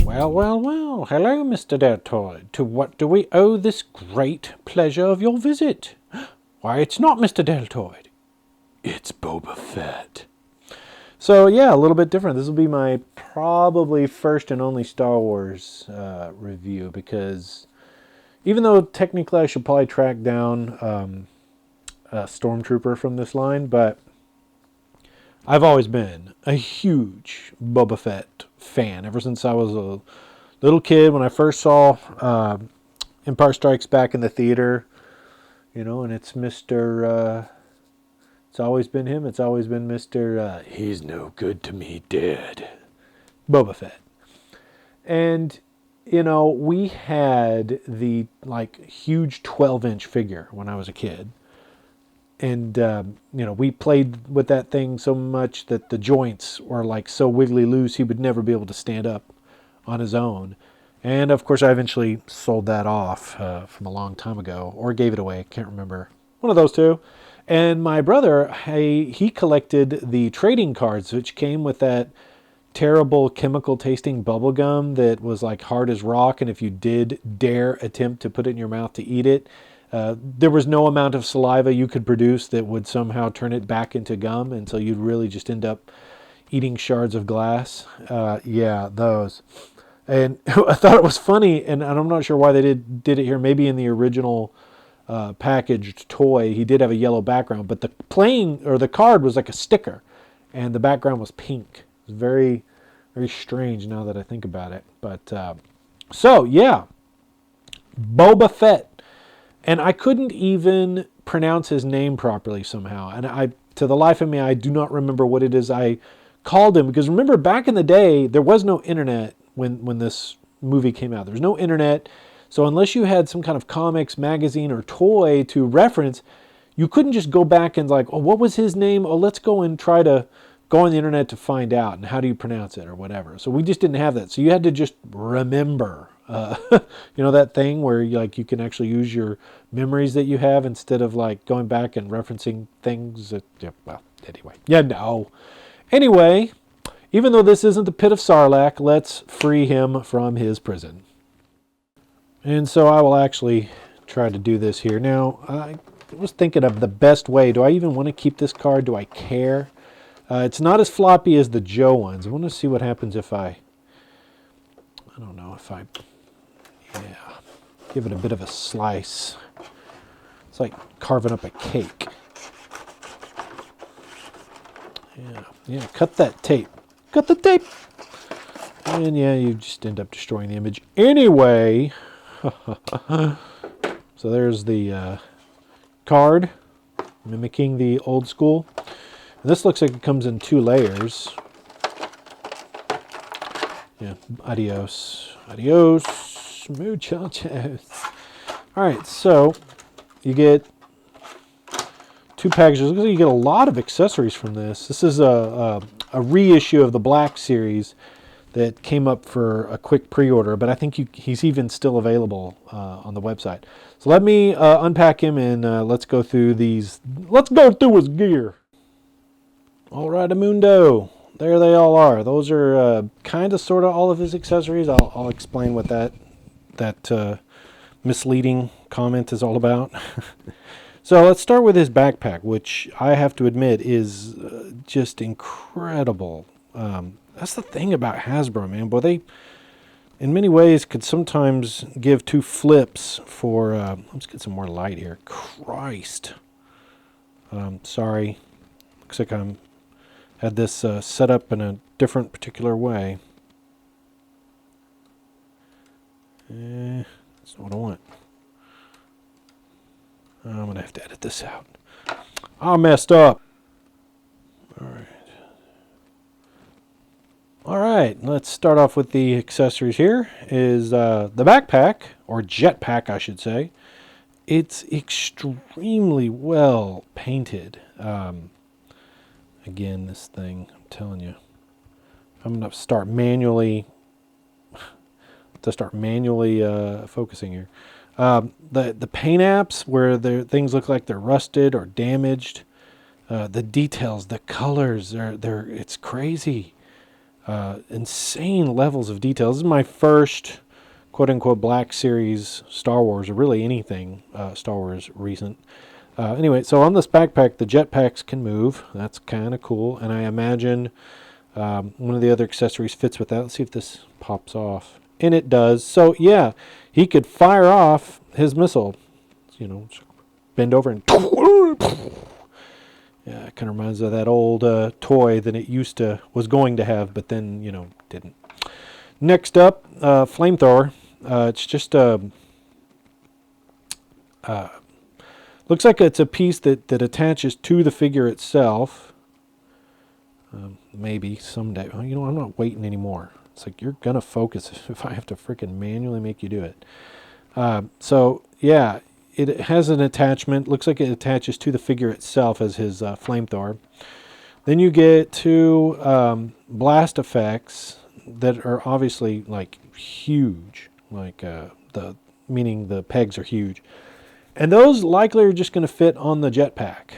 Well, well, well, hello, Mr. Deltoid. To what do we owe this great pleasure of your visit? Why, it's not Mr. Deltoid. It's Boba Fett. So, yeah, a little bit different. This will be my probably first and only Star Wars review, because even though technically I should probably track down a Stormtrooper from this line, but I've always been a huge Boba Fett fan ever since I was a little kid. When I first saw Empire Strikes Back in the theater, you know, and it's Mr. It's always been him. It's always been Mr. He's no good to me, dead. Boba Fett. And, you know, we had the huge 12-inch figure when I was a kid. And, you know, we played with that thing so much that the joints were so wiggly loose he would never be able to stand up on his own. And, of course, I eventually sold that off from a long time ago, or gave it away. I can't remember. One of those two. And my brother, he collected the trading cards, which came with that terrible chemical-tasting bubble gum that was hard as rock. And if you did dare attempt to put it in your mouth to eat it, there was no amount of saliva you could produce that would somehow turn it back into gum, and so you'd really just end up eating shards of glass. Yeah, those. And I thought it was funny, and I'm not sure why they did it here. Maybe in the original packaged toy, he did have a yellow background, but the card was like a sticker, and the background was pink. It was very, very strange now that I think about it. But so yeah, Boba Fett. And I couldn't even pronounce his name properly somehow. And to the life of me, I do not remember what it is I called him. Because remember, back in the day, there was no internet when this movie came out. There was no internet. So unless you had some kind of comics, magazine, or toy to reference, you couldn't just go back and oh, what was his name? Oh, let's go and try to go on the internet to find out. And how do you pronounce it or whatever. So we just didn't have that. So you had to just remember. You know, that thing where you can actually use your memories that you have instead of going back and referencing things that, yeah, well, anyway. Yeah, no. Anyway, even though this isn't the pit of Sarlacc, let's free him from his prison. And so I will actually try to do this here. Now, I was thinking of the best way. Do I even want to keep this card? Do I care? It's not as floppy as the Joe ones. I want to see what happens if I don't know, if I give it a bit of a slice. It's like carving up a cake. Yeah, cut that tape. Cut the tape! And yeah, you just end up destroying the image. Anyway, so there's the card, mimicking the old school. And this looks like it comes in 2 layers. Yeah, adios, muchachos. All right, so you get 2 packages. Looks like you get a lot of accessories from this. This is a reissue of the Black series that came up for a quick pre-order, but I think he's even still available on the website. So let me unpack him and let's go through these. Let's go through his gear. All right, Amundo. There they all are. Those are kind of, sort of all of his accessories. I'll explain what that misleading comment is all about. So let's start with his backpack, which I have to admit is just incredible. That's the thing about Hasbro, man. Boy, they, in many ways, could sometimes give 2 flips for... let's get some more light here. Christ. Sorry. Looks like had this set up in a different particular way. That's not what I want. I'm going to have to edit this out. I messed up. All right, let's start off with the accessories here. Is the backpack, or jetpack, I should say. It's extremely well painted. Again, this thing, I'm telling you. I'm going to start manually focusing here. The paint apps where things look like they're rusted or damaged, The details, the colors, it's crazy. Insane levels of detail. This is my first quote-unquote Black Series Star Wars, or really anything Star Wars recent. Anyway, so on this backpack, the jetpacks can move. That's kind of cool. And I imagine one of the other accessories fits with that. Let's see if this pops off. And it does. So, yeah, he could fire off his missile. You know, bend over and... Yeah, it kind of reminds of that old toy that it was going to have, but then, didn't. Next up, flamethrower. It's just looks like it's a piece that attaches to the figure itself. Maybe someday. Well, I'm not waiting anymore. It's like, you're going to focus if I have to freaking manually make you do it. So, yeah, it has an attachment. Looks like it attaches to the figure itself as his flamethrower. Then you get two blast effects that are obviously, like, huge. Like, meaning the pegs are huge. And those likely are just going to fit on the jetpack.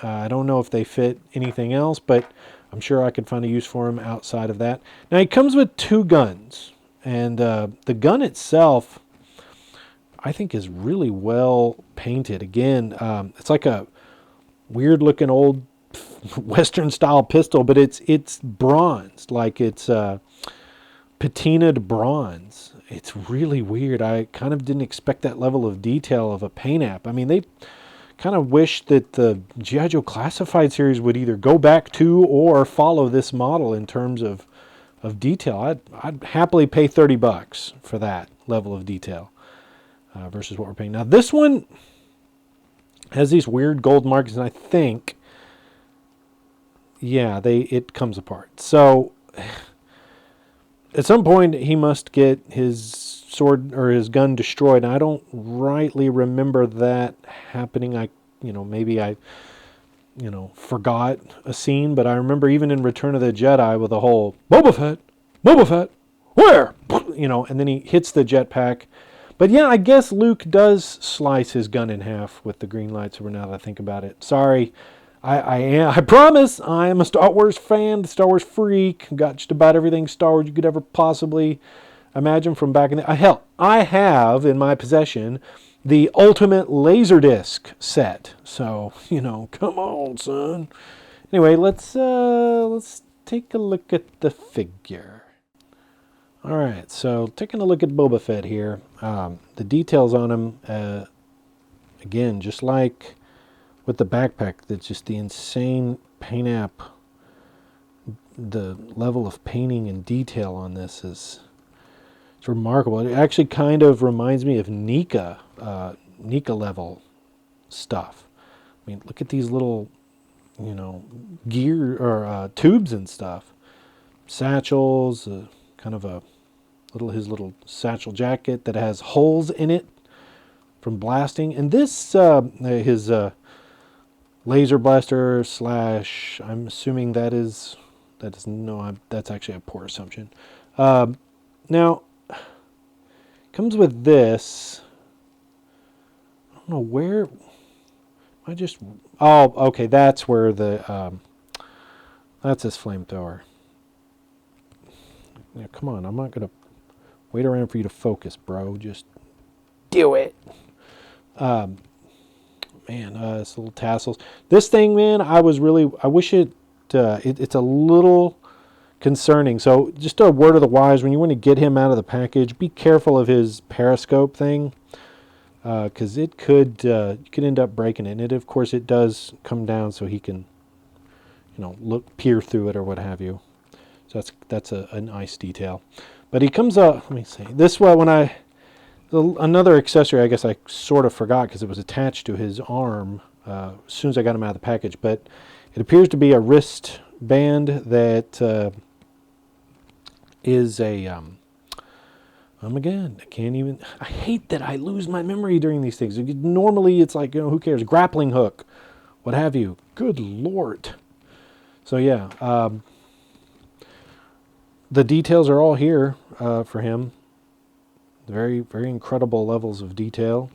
I don't know if they fit anything else, but I'm sure I could find a use for them outside of that. Now, he comes with two guns. And the gun itself, I think, is really well painted. Again, it's like a weird-looking old Western-style pistol, but it's bronzed, like it's patinaed bronze. It's really weird. I kind of didn't expect that level of detail of a paint app. I mean, they kind of wish that the g.i.joe Classified series would either go back to or follow this model in terms of detail. I'd happily pay $30 for that level of detail versus what we're paying. Now, this one has these weird gold markings, and I think, yeah, it comes apart. So at some point, he must get his sword or his gun destroyed. I don't rightly remember that happening. Maybe I forgot a scene, but I remember even in Return of the Jedi with the whole Boba Fett, where? And then he hits the jetpack. But yeah, I guess Luke does slice his gun in half with the green lightsaber now that I think about it. Sorry. I promise I am a Star Wars fan, Star Wars freak. Got just about everything Star Wars you could ever possibly imagine from back in the... Hell, I have in my possession the Ultimate Laserdisc set. So, come on, son. Anyway, let's take a look at the figure. All right, so taking a look at Boba Fett here. The details on him, again, just like with the backpack, that's just the insane paint app. The level of painting and detail on this it's remarkable. It actually kind of reminds me of Nika level stuff. I mean, look at these little, gear or tubes and stuff. Satchels, kind of his little satchel jacket that has holes in it from blasting. And this, his laser blaster / I'm assuming that's actually a poor assumption. Now, comes with this. I don't know where. Oh, okay. That's where that's his flamethrower. Now, come on. I'm not gonna wait around for you to focus, bro. Just do it. Man, it's little tassels. This thing, man, I wish it's a little concerning. So just a word of the wise, when you want to get him out of the package, be careful of his periscope thing, because it could end up breaking it. And of course, it does come down so he can, peer through it or what have you. So that's a nice detail. But he comes up, let me see. This way, another accessory I guess I sort of forgot because it was attached to his arm as soon as I got him out of the package. But it appears to be a wristband that is a... again, I hate that I lose my memory during these things. Normally it's like, who cares? Grappling hook, what have you. Good Lord. So yeah, the details are all here for him. Very, very incredible levels of detail.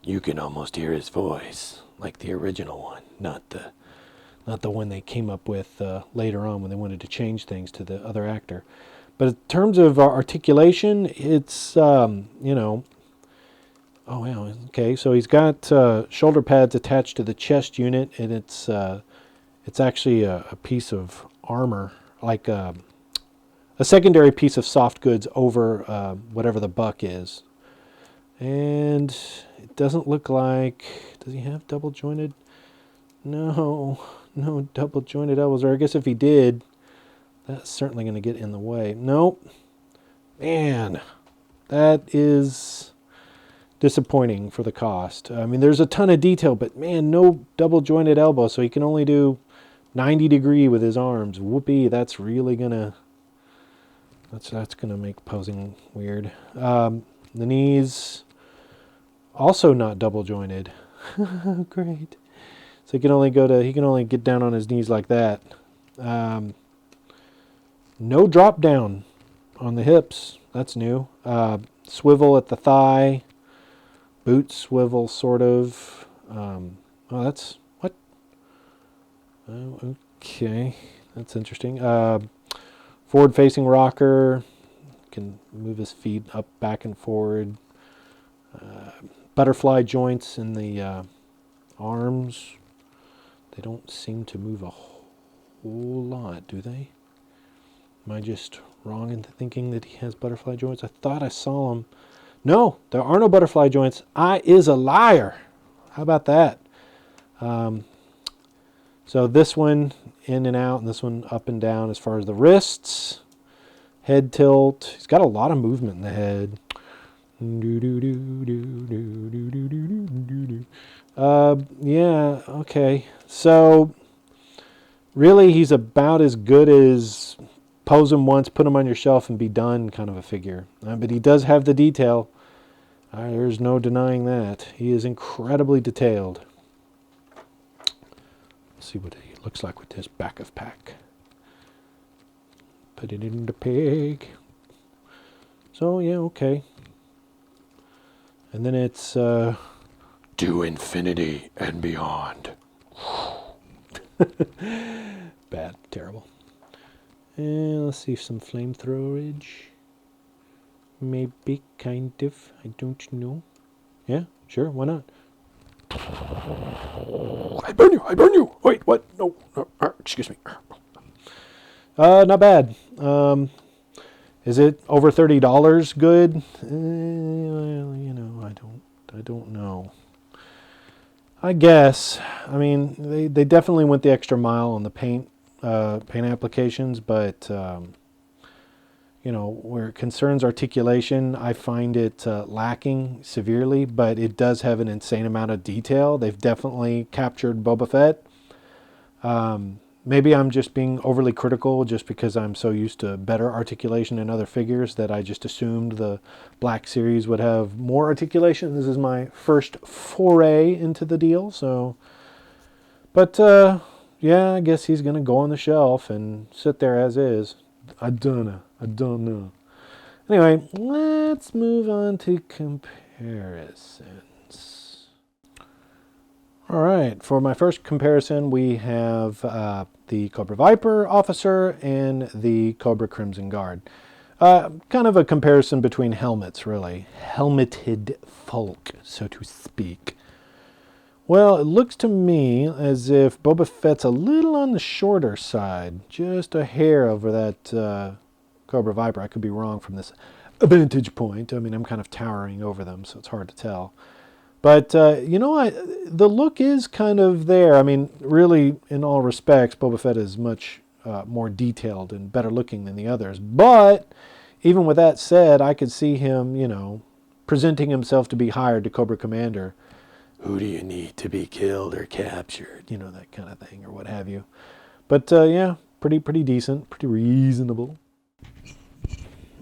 You can almost hear his voice. like the original one, not the one they came up with later on when they wanted to change things to the other actor. But in terms of articulation, it's you know. Oh wow. Okay, so he's got shoulder pads attached to the chest unit, and it's actually a piece of armor, like a secondary piece of soft goods over whatever the buck is. And it doesn't look like... Does he have double jointed? No double jointed elbows. Or I guess if he did, that's certainly going to get in the way. Nope. Man, that is disappointing for the cost. I mean, there's a ton of detail, but man, no double jointed elbow, so he can only do 90 degree with his arms. Whoopee, that's really gonna... That's gonna make posing weird. The knees... also not double jointed. Great. So he can only get down on his knees like that. No drop down on the hips. That's new. Swivel at the thigh. Boot swivel, sort of. Oh, that's... what? Oh, okay. That's interesting. Forward facing rocker. Can move his feet up, back, and forward. Butterfly joints in the arms. They don't seem to move a whole lot, do they? Am I just wrong in thinking that he has butterfly joints? I thought I saw them. No, there are no butterfly joints. I is a liar. How about that? So this one in and out, and this one up and down as far as the wrists. Head tilt. He's got a lot of movement in the head. Yeah, okay. So really he's about as good as pose him once, put him on your shelf, and be done kind of a figure. But he does have the detail. There's no denying that. He is incredibly detailed. Let's see what he looks like with his back of pack. Put it in the peg. So, yeah, okay. And then it's to infinity and beyond. Bad, terrible. And let's see, some flamethrowerage. Maybe, kind of. I don't know. Yeah, sure, why not? I burn you, I burn you. Wait, what? No, excuse me. Not bad. Is it over $30 good? I don't know. I guess. I mean, they definitely went the extra mile on the paint applications, but where it concerns articulation, I find it lacking severely, but it does have an insane amount of detail. They've definitely captured Boba Fett. Maybe I'm just being overly critical just because I'm so used to better articulation in other figures that I just assumed the Black Series would have more articulation. This is my first foray into the deal, so... But, yeah, I guess he's going to go on the shelf and sit there as is. I don't know. Anyway, let's move on to comparisons. All right, for my first comparison, we have the Cobra Viper officer and the Cobra Crimson Guard. Kind of a comparison between helmets, really. Helmeted folk, so to speak. Well, it looks to me as if Boba Fett's a little on the shorter side. Just a hair over that Cobra Viper. I could be wrong from this vantage point. I mean, I'm kind of towering over them, so it's hard to tell. But, the look is kind of there. I mean, really, in all respects, Boba Fett is much more detailed and better looking than the others. But, even with that said, I could see him, presenting himself to be hired to Cobra Commander. Who do you need to be killed or captured? That kind of thing, or what have you. But, yeah, pretty decent, pretty reasonable.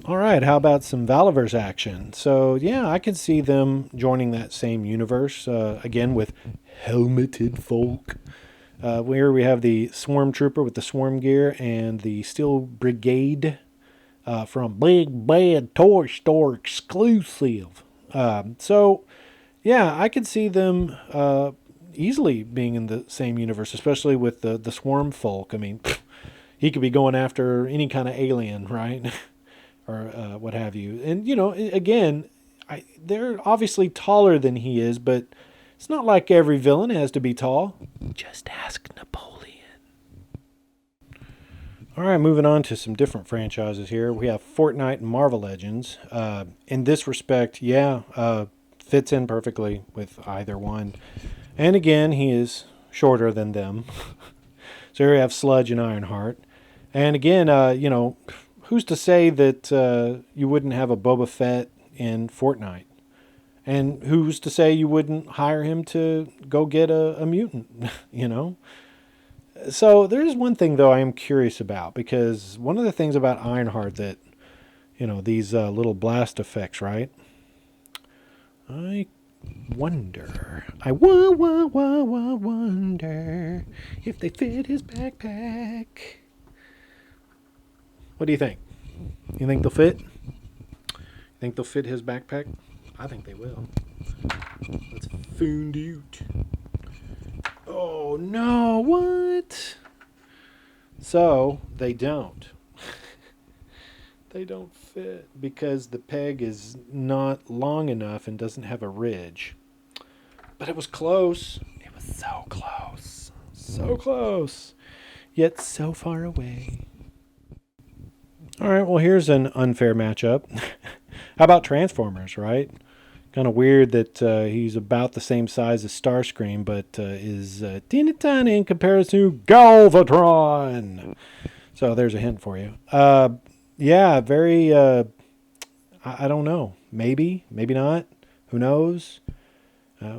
All right, how about some Valaverse action? So, yeah, I could see them joining that same universe, again, with helmeted folk. Where we have the Swarm Trooper with the Swarm gear and the Steel Brigade from Big Bad Toy Store exclusive. So, yeah, I could see them easily being in the same universe, especially with the swarm folk. I mean, he could be going after any kind of alien, right? Or what have you. And, again, they're obviously taller than he is, but it's not like every villain has to be tall. Just ask Napoleon. All right, moving on to some different franchises here. We have Fortnite and Marvel Legends. In this respect, fits in perfectly with either one. And again, he is shorter than them. So here we have Sludge and Ironheart. And again, who's to say that you wouldn't have a Boba Fett in Fortnite? And who's to say you wouldn't hire him to go get a mutant, So there's one thing, though, I am curious about, because one of the things about Ironheart that, these little blast effects, right? I wonder if they fit his backpack. What do you think? You think they'll fit? Think they'll fit his backpack? I think they will. Let's find out. Oh no, what? So they don't. They don't fit because the peg is not long enough and doesn't have a ridge. But it was close. It was so close. So close. Yet so far away. All right, well, here's an unfair matchup. How about Transformers, right? Kind of weird that he's about the same size as Starscream, but is teeny tiny in comparison to Galvatron. So there's a hint for you. Very, I don't know. Maybe not. Who knows?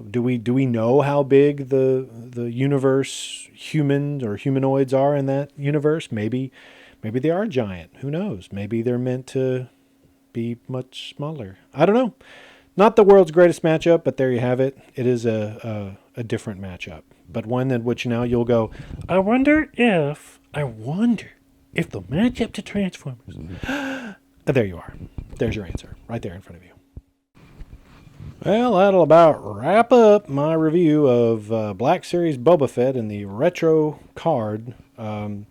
Do we know how big the universe humans or humanoids are in that universe? Maybe they are giant. Who knows? Maybe they're meant to be much smaller. I don't know. Not the world's greatest matchup, but there you have it. It is a different matchup, but one in which now you'll go, I wonder if they'll match up to Transformers. There you are. There's your answer right there in front of you. Well, that'll about wrap up my review of Black Series Boba Fett in the retro card. I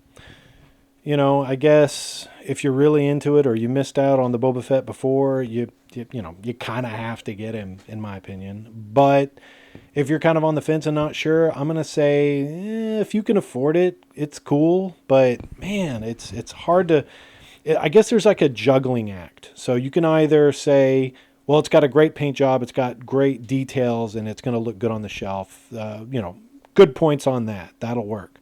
guess if you're really into it or you missed out on the Boba Fett before, you kind of have to get him, in my opinion. But if you're kind of on the fence and not sure, I'm going to say, if you can afford it, it's cool. But, man, it's hard to... I guess there's like a juggling act. So you can either say, well, it's got a great paint job, it's got great details, and it's going to look good on the shelf. Good points on that. That'll work.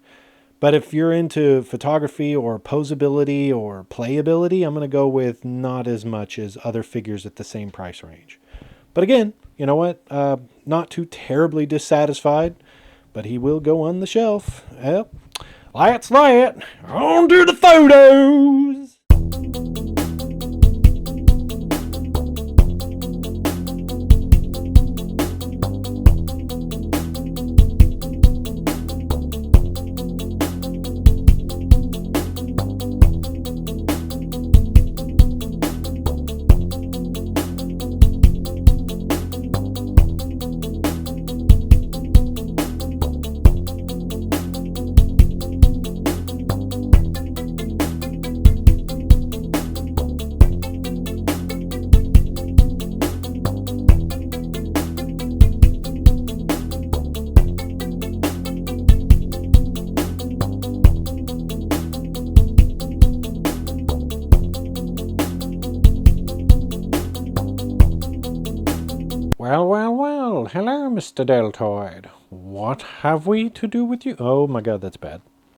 But if you're into photography or posability or playability, I'm going to go with not as much as other figures at the same price range. But again, you know what? Not too terribly dissatisfied, but he will go on the shelf. Yep. Let's on to the photos. Well, hello, Mr. Deltoid. What have we to do with you? Oh my god, that's bad.